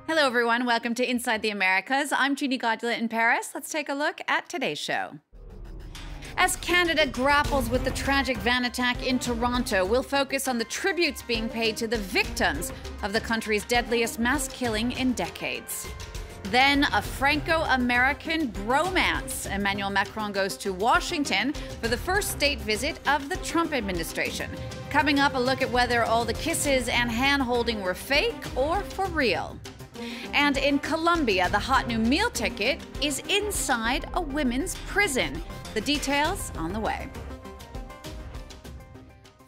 Hello, everyone. Welcome to Inside the Americas. I'm Jeannie Godula in Paris. Let's take a look at today's show. As Canada grapples with the tragic van attack in Toronto, we'll focus on the tributes being paid to the victims of the country's deadliest mass killing in decades. Then a Franco-American bromance. Emmanuel Macron goes to Washington for the first state visit of the Trump administration. Coming up, a look at whether all the kisses and hand-holding were fake or for real. And in Colombia, the hot new meal ticket is inside a women's prison. The details on the way.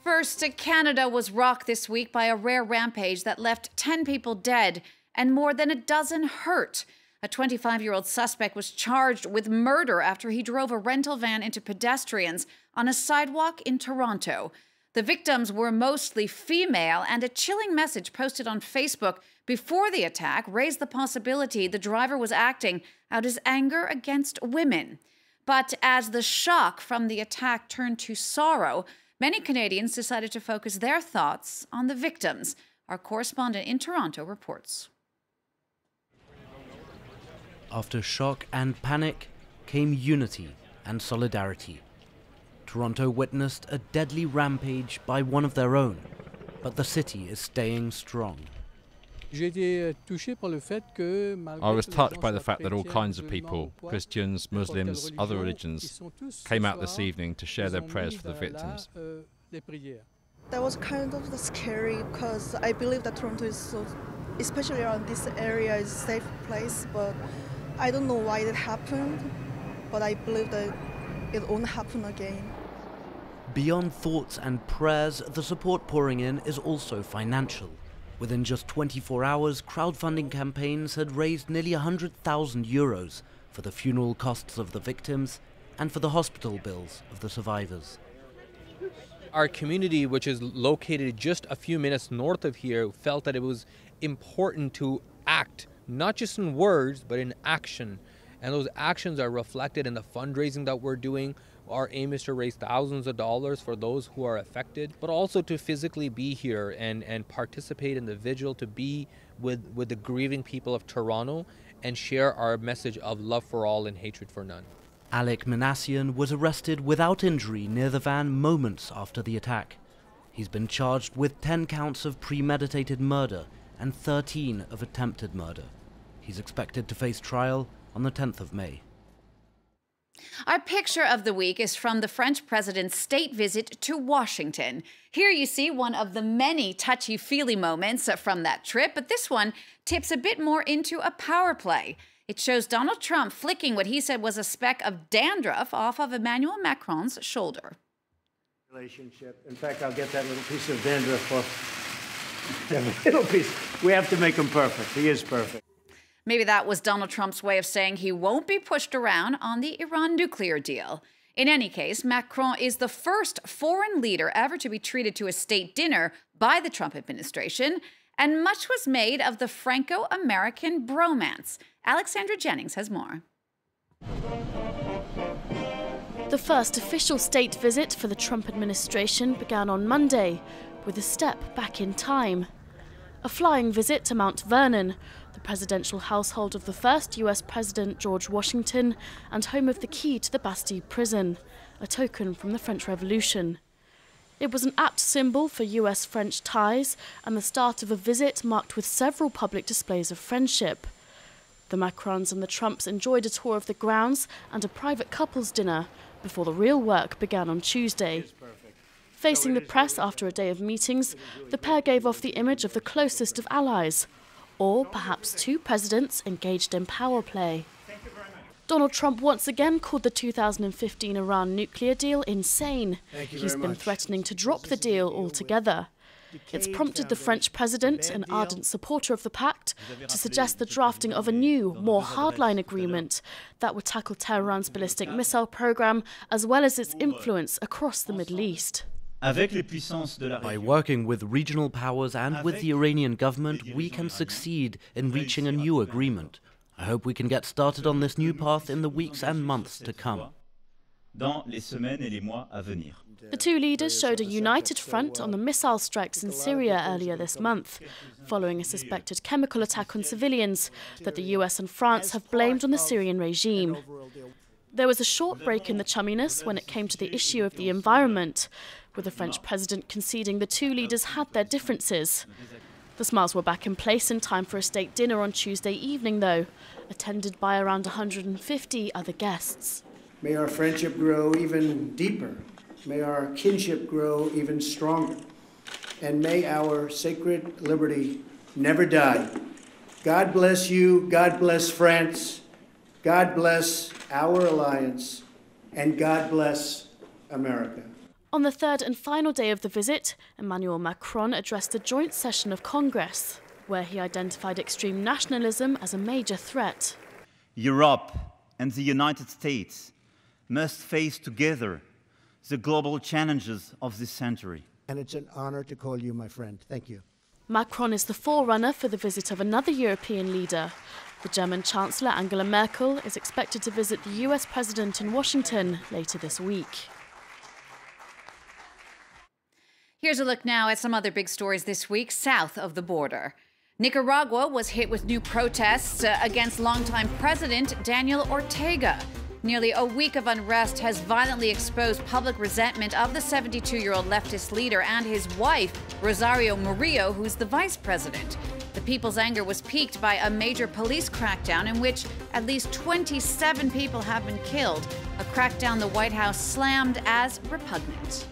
First, Canada was rocked this week by a rare rampage that left 10 people dead and more than a dozen hurt. A 25-year-old suspect was charged with murder after he drove a rental van into pedestrians on a sidewalk in Toronto. The victims were mostly female, and a chilling message posted on Facebook before the attack raised the possibility the driver was acting out his anger against women. But as the shock from the attack turned to sorrow, many Canadians decided to focus their thoughts on the victims. Our correspondent in Toronto reports. After shock and panic came unity and solidarity. Toronto witnessed a deadly rampage by one of their own, but the city is staying strong. I was touched by the fact that all kinds of people, Christians, Muslims, other religions, came out this evening to share their prayers for the victims. That was kind of scary because I believe that Toronto is so, especially around this area, is a safe place, but I don't know why it happened, but I believe that it won't happen again. Beyond thoughts and prayers, the support pouring in is also financial. Within just 24 hours, crowdfunding campaigns had raised nearly €100,000 for the funeral costs of the victims and for the hospital bills of the survivors. Our community, which is located just a few minutes north of here, felt that it was important to act, not just in words, but in action. And those actions are reflected in the fundraising that we're doing. Our aim is to raise thousands of dollars for those who are affected, but also to physically be here and participate in the vigil, to be with the grieving people of Toronto and share our message of love for all and hatred for none. Alec Manassian was arrested without injury near the van moments after the attack. He's been charged with 10 counts of premeditated murder and 13 of attempted murder. He's expected to face trial on the 10th of May. Our picture of the week is from the French president's state visit to Washington. Here you see one of the many touchy-feely moments from that trip, but this one tips a bit more into a power play. It shows Donald Trump flicking what he said was a speck of dandruff off of Emmanuel Macron's shoulder. Relationship. In fact, I'll get that little piece of dandruff off. That little piece. We have to make him perfect. He is perfect. Maybe that was Donald Trump's way of saying he won't be pushed around on the Iran nuclear deal. In any case, Macron is the first foreign leader ever to be treated to a state dinner by the Trump administration, and much was made of the Franco-American bromance. Alexandra Jennings has more. The first official state visit for the Trump administration began on Monday with a step back in time. A flying visit to Mount Vernon, the presidential household of the first US President George Washington and home of the key to the Bastille prison, a token from the French Revolution. It was an apt symbol for US-French ties and the start of a visit marked with several public displays of friendship. The Macrons and the Trumps enjoyed a tour of the grounds and a private couples dinner before the real work began on Tuesday. Facing the press after a day of meetings, the pair gave off the image of the closest of allies, or perhaps two presidents engaged in power play. Donald Trump once again called the 2015 Iran nuclear deal insane. He's been threatening to drop the deal altogether. It's prompted the French president, an ardent supporter of the pact, to suggest the drafting of a new, more hardline agreement that would tackle Tehran's ballistic missile program as well as its influence across the Middle East. By working with regional powers and with the Iranian government, we can succeed in reaching a new agreement. I hope we can get started on this new path in the weeks and months to come. The two leaders showed a united front on the missile strikes in Syria earlier this month, following a suspected chemical attack on civilians that the US and France have blamed on the Syrian regime. There was a short break in the chumminess when it came to the issue of the environment, with the French president conceding the two leaders had their differences. The smiles were back in place in time for a state dinner on Tuesday evening, though, attended by around 150 other guests. May our friendship grow even deeper. May our kinship grow even stronger. And may our sacred liberty never die. God bless you, God bless France, God bless our alliance, and God bless America. On the third and final day of the visit, Emmanuel Macron addressed a joint session of Congress, where he identified extreme nationalism as a major threat. Europe and the United States must face together the global challenges of this century. And it's an honor to call you my friend. Thank you. Macron is the forerunner for the visit of another European leader. The German Chancellor Angela Merkel is expected to visit the US President in Washington later this week. Here's a look now at some other big stories this week south of the border. Nicaragua was hit with new protests against longtime President Daniel Ortega. Nearly a week of unrest has violently exposed public resentment of the 72-year-old leftist leader and his wife, Rosario Murillo, who's the vice president. The people's anger was piqued by a major police crackdown in which at least 27 people have been killed, a crackdown the White House slammed as repugnant.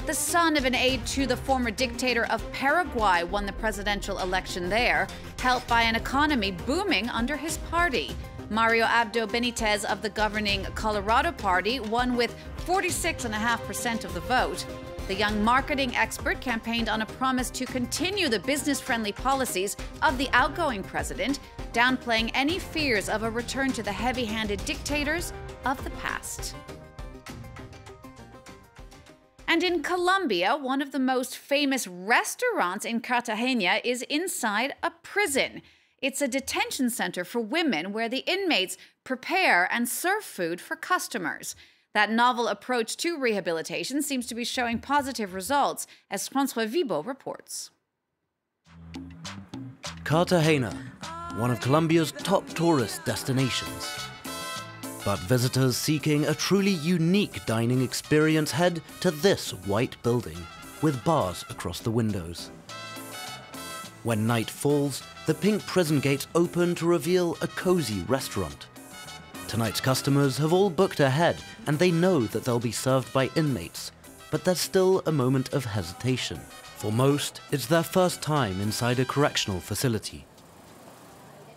The son of an aide to the former dictator of Paraguay won the presidential election there, helped by an economy booming under his party. Mario Abdo Benitez of the governing Colorado Party won with 46.5% of the vote. The young marketing expert campaigned on a promise to continue the business-friendly policies of the outgoing president, downplaying any fears of a return to the heavy-handed dictators of the past. And in Colombia, one of the most famous restaurants in Cartagena is inside a prison. It's a detention center for women where the inmates prepare and serve food for customers. That novel approach to rehabilitation seems to be showing positive results, as François Vibo reports. Cartagena, one of Colombia's top tourist destinations. But visitors seeking a truly unique dining experience head to this white building, with bars across the windows. When night falls, the pink prison gates open to reveal a cozy restaurant. Tonight's customers have all booked ahead, and they know that they'll be served by inmates. But there's still a moment of hesitation. For most, it's their first time inside a correctional facility.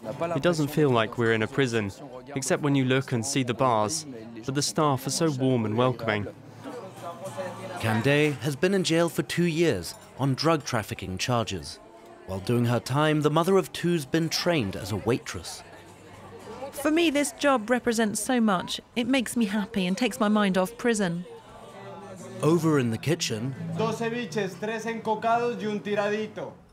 It doesn't feel like we're in a prison, except when you look and see the bars, but the staff are so warm and welcoming. Candé has been in jail for 2 years on drug trafficking charges. While doing her time, the mother of two's been trained as a waitress. For me, this job represents so much. It makes me happy and takes my mind off prison. Over in the kitchen,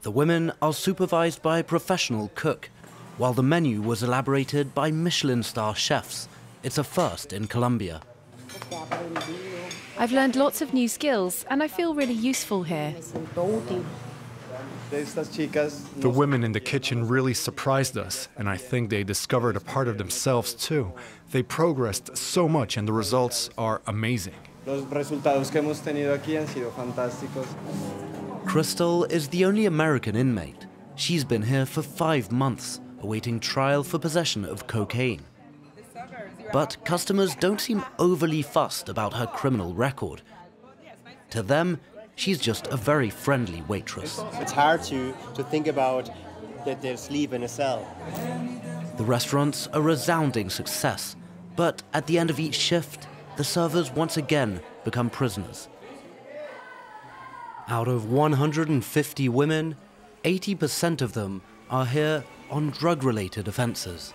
the women are supervised by a professional cook, while the menu was elaborated by Michelin star chefs. It's a first in Colombia. I've learned lots of new skills, and I feel really useful here. The women in the kitchen really surprised us, and I think they discovered a part of themselves too. They progressed so much, and the results are amazing. Crystal is the only American inmate. She's been here for 5 months, awaiting trial for possession of cocaine. But customers don't seem overly fussed about her criminal record. To them, she's just a very friendly waitress. It's hard to think about that they sleep in a cell. The restaurant's a resounding success, but at the end of each shift, the servers once again become prisoners. Out of 150 women, 80% of them are here on drug-related offenses.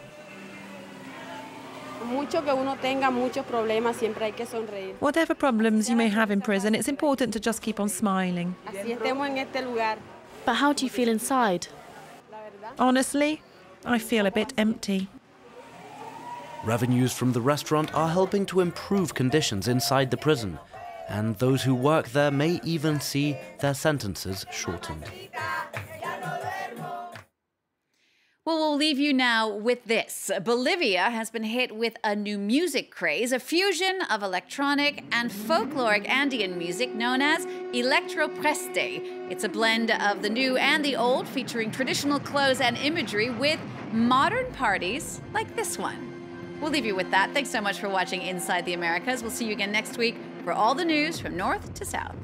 Whatever problems you may have in prison, it's important to just keep on smiling. But how do you feel inside? Honestly, I feel a bit empty. Revenues from the restaurant are helping to improve conditions inside the prison, and those who work there may even see their sentences shortened. Well, we'll leave you now with this. Bolivia has been hit with a new music craze, a fusion of electronic and folkloric Andean music known as electropreste. It's a blend of the new and the old, featuring traditional clothes and imagery with modern parties like this one. We'll leave you with that. Thanks so much for watching Inside the Americas. We'll see you again next week for all the news from north to south.